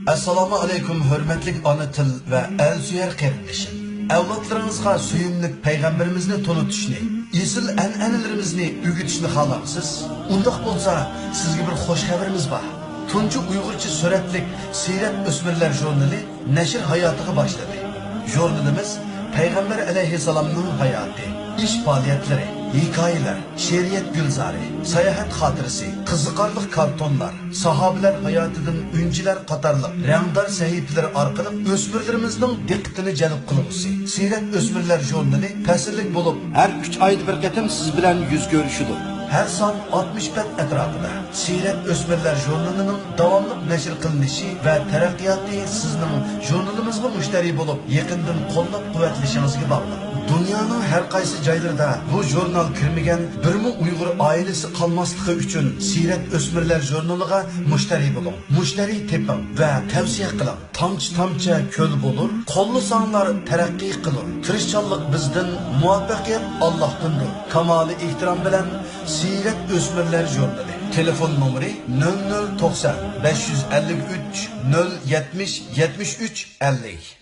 Assalomu alaykum hurmatli ona til va al-suyar qarindishim. Avlodlaringizga suyimlik payg'ambarimizni tonutishni, esil an'analarimizni o'rgatishni xohlaysiz? Undaq bo'lsa, sizga bir xush xabarimiz bor. Tunji Uyg'urcha suratlik Siyrat o'smirlar jurnali nashr hayotiga boshladi. Jurnalimiz Payg'ambar alayhissalomning hayoti, ish faoliyatlari, hikoyalar, she'riyat gulzori, sayohat xotirasi, qiziqarli kartonlar, sahobalar hayotidan unchilar qatorliq rangdor sahifalar orqali o'smirlarimizning diqqatini jalb qilgusi. Siyrat o'smirlar jurnali fasllik bo'lib, har 3 oyda bir qatam siz bilan yuz ko'rishidi. Her son 60 bet etrafında Siyrat O'smirlar jurnalining davomli nashr qilinishi va taraqqiyoti sizning jurnalimizga mushtari bo'lib, yaqindan qo'llab-quvvatlashingizga bog'liq. Dunyoning har qaysi joylarida bu jurnal kirmagan birmi Uyg'ur oilasi qolmasligi uchun Siyrat O'smirlar jurnaliga mushtari bo'ling. Mushtari teping va tavsiya qiling. Tomchi-tomchi ko'l bo'lur, qo'llasanglar taraqqiy qilur. Tirishchanlik bizdan, muvaffaqiyat Allohdandir. Kamoli ehtirom bilan Siyrat O'smirlar jurnali. Telefon nomeri 0090 553 070 73 50.